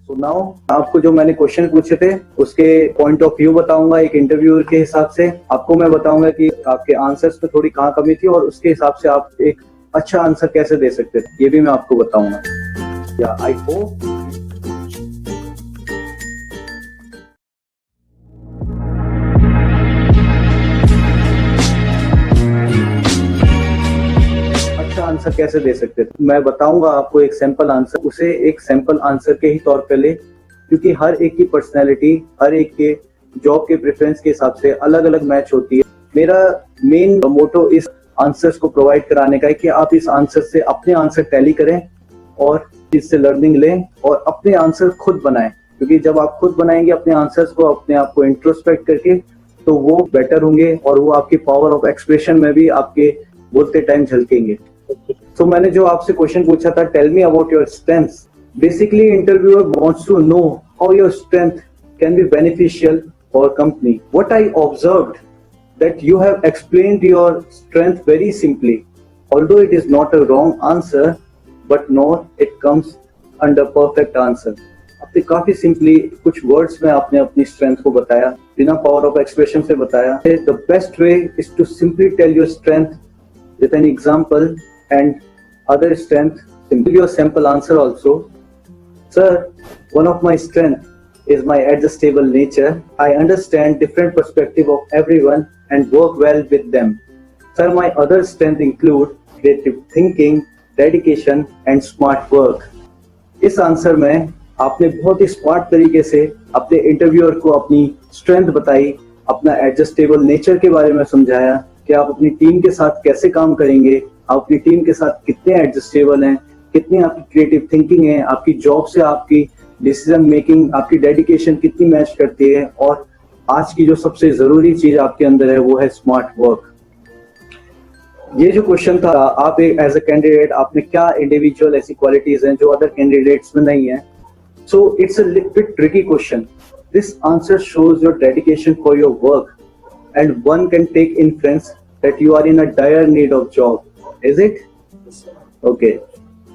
So now आपको जो मैंने क्वेश्चन पूछे थे उसके पॉइंट ऑफ व्यू बताऊंगा एक इंटरव्यूअर के हिसाब से। आपको मैं बताऊंगा कि आपके आंसर्स में थोड़ी कहाँ कमी थी और उसके हिसाब से आप एक अच्छा आंसर कैसे दे सकते थे, ये भी मैं आपको बताऊंगा। या आई होप आंसर कैसे दे सकते थे। मैं बताऊंगा आपको एक सैंपल आंसर, उसे एक सैंपल आंसर के ही तौर पे ले, क्योंकि हर एक की पर्सनैलिटी, हर एक के जॉब के प्रेफरेंस के हिसाब से अलग अलग मैच होती है। मेरा मेन मोटो इस आंसर्स को प्रोवाइड कराने का है कि आप इस आंसर से अपने आंसर टैली करें और इससे लर्निंग लें और अपने आंसर खुद बनाएं, क्योंकि जब आप खुद बनाएंगे अपने आंसर्स को, अपने आप को इंट्रोस्पेक्ट करके, तो वो बेटर होंगे और वो आपकी पावर ऑफ एक्सप्रेशन में भी आपके बोलते टाइम झलकेंगे। तो मैंने जो आपसे क्वेश्चन पूछा था, tell me about your strengths. Basically interviewer wants to know how your strength can be beneficial for company. What I observed that you have explained your strength very simply, although it is not a wrong answer, but nor it comes under perfect answer. आपने काफी simply कुछ words में आपने अपनी strength को बताया, बिना power of expression से बताया। The best way is to simply tell your strength with an example and other strength, simply your sample answer also. Sir, one of my strength is my adjustable nature. I understand different perspective of everyone and work well with them. Sir, my other strength include creative thinking, dedication and smart work. इस answer में आपने बहुत ही smart तरीके से अपने interviewer को अपनी strength बताई, अपना एडजस्टेबल नेचर के बारे में समझाया कि आप अपनी टीम के साथ कैसे काम करेंगे, आप अपनी टीम के साथ कितने एडजस्टेबल हैं, कितनी आपकी क्रिएटिव थिंकिंग है, आपकी जॉब से आपकी डिसीजन मेकिंग, आपकी डेडिकेशन कितनी मैच करती है, और आज की जो सबसे जरूरी चीज आपके अंदर है वो है स्मार्ट वर्क। ये जो क्वेश्चन था, आप एज अ कैंडिडेट आपने क्या इंडिविजुअल ऐसी क्वालिटीज हैं जो अदर कैंडिडेट्स में नहीं है। So it's a bit tricky question. This answer shows your dedication for your work and one can take inference that you are in a dire need of job, is it? Okay,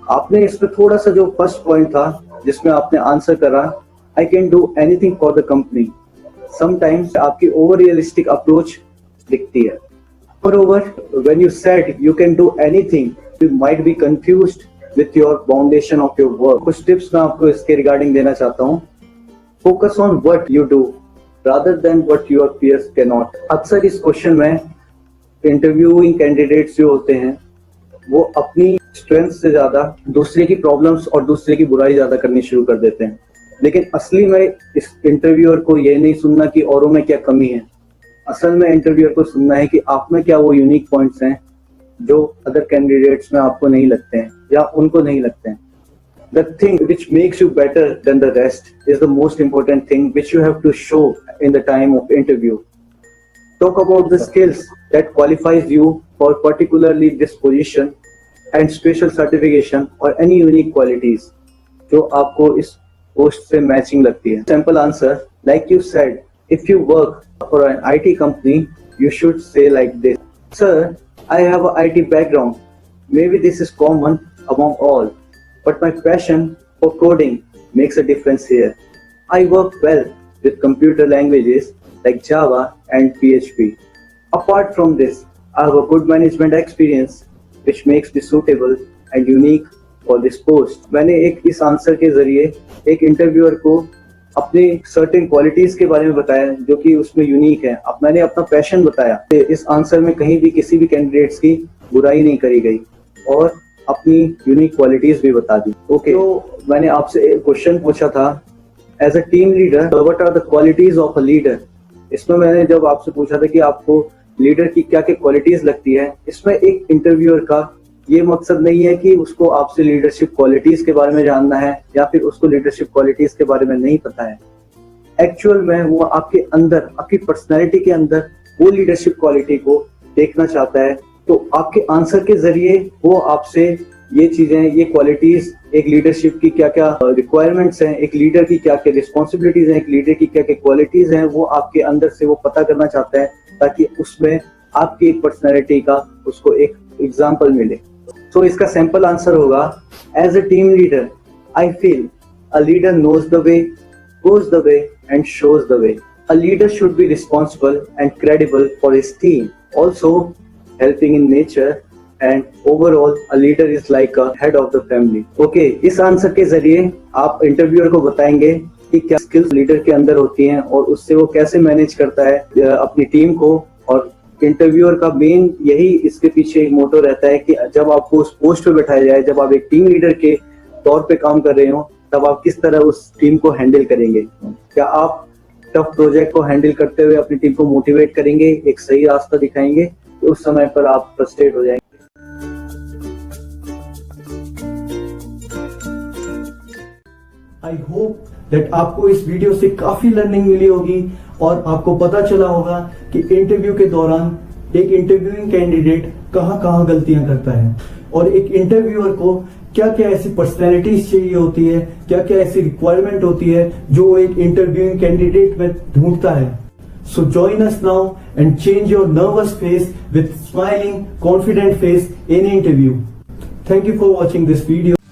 आपने इसमें थोड़ा सा जो first point था जिसमें आपने answer करा, I can do anything for the company, sometimes आपकी ओवर रियलिस्टिक अप्रोच दिखती है। Moreover, when you said you can do anything, you might be confused with your foundation of your work. कुछ tips मैं आपको इसके regarding देना चाहता हूँ। Focus on what you do rather than what your peers cannot. अक्सर इस question में इंटरव्यूइंग कैंडिडेट्स जो होते हैं वो अपनी स्ट्रेंथ से ज्यादा दूसरे की प्रॉब्लम्स और दूसरे की बुराई ज्यादा करनी शुरू कर देते हैं, लेकिन असली में इस इंटरव्यूअर को ये नहीं सुनना कि औरों में क्या कमी है। असल में इंटरव्यूअर को सुनना है कि आप में क्या वो यूनिक पॉइंट्स हैं जो अदर कैंडिडेट्स में आपको नहीं लगते हैं या उनको नहीं लगते हैं। The thing which makes you better than the rest is the most important thing which you have to show in the time of interview. Talk about the skills that qualifies you for particularly this position and special certification or any unique qualities जो आपको इस post से matching लगती है। Simple answer, like you said, if you work for an IT company, you should say like this: Sir, I have an IT background. Maybe this is common among all, but my passion for coding makes a difference here. I work well with computer languages like Java and PHP. Apart from this, I have a good management experience which makes me suitable and unique for this post. मैंने इस answer के जरिए एक interviewer को अपनी certain qualities के बारे में बताया जो कि उसमें यूनिक है। अब मैंने अपना पैशन बताया। इस आंसर में कहीं भी किसी भी कैंडिडेट्स की बुराई नहीं करी गई और अपनी यूनिक क्वालिटीज भी बता दी। ओके, तो मैंने आपसे एक क्वेश्चन पूछा था, as a team leader what are the qualities of a leader. इसमें मैंने जब आपसे पूछा था कि आपको लीडर की क्या क्या क्वालिटीज लगती है, इसमें एक इंटरव्यूअर का ये मकसद नहीं है कि उसको आपसे लीडरशिप क्वालिटीज के बारे में जानना है या फिर उसको लीडरशिप क्वालिटीज के बारे में नहीं पता है। एक्चुअल में वो आपके अंदर, आपकी पर्सनैलिटी के अंदर वो लीडरशिप क्वालिटी को देखना चाहता है। तो आपके आंसर के जरिए वो आपसे ये चीजें, ये क्वालिटीज, एक लीडरशिप की क्या क्या रिक्वायरमेंट्स हैं, एक लीडर की क्या क्या रिस्पॉन्सिबिलिटीज हैं, एक लीडर की क्या क्या क्वालिटीज हैं, वो आपके अंदर से वो पता करना चाहता है ताकि उसमें आपकी एक पर्सनैलिटी का उसको एक एग्जाम्पल मिले। तो इसका सैंपल आंसर होगा, as a team leader I feel A leader knows the way, goes the way, and shows the way. A leader should be responsible and credible for his team, also helping in nature, and overall a leader is like a head of the family. Okay, इस answer के जरिए आप interviewer को बताएंगे कि क्या skills leader के अंदर होती हैं और उससे वो कैसे मैनेज करता है अपनी टीम को। और इंटरव्यूअर का मेन यही इसके पीछे एक मोटो रहता है कि जब आपको उस पोस्ट पे बैठाया जाए, जब आप एक टीम लीडर के तौर पे काम कर रहे हो, तब आप किस तरह उस टीम को हैंडल करेंगे। क्या आप टफ प्रोजेक्ट को हैंडल करते हुए अपनी टीम को मोटिवेट करेंगे, एक सही रास्ता दिखाएंगे, तो उस समय पर आप फ्रस्ट्रेट हो जाएंगे। आई होप दैट आपको इस वीडियो से काफी लर्निंग मिली होगी और आपको पता चला होगा कि इंटरव्यू के दौरान एक इंटरव्यूइंग कैंडिडेट कहाँ गलतियां करता है और एक इंटरव्यूअर को क्या क्या ऐसी पर्सनैलिटीज चाहिए होती है, क्या क्या ऐसी रिक्वायरमेंट होती है जो एक इंटरव्यूइंग कैंडिडेट में ढूंढता है। So join us now and change your nervous face with smiling, confident face in interview. Thank you for watching this video.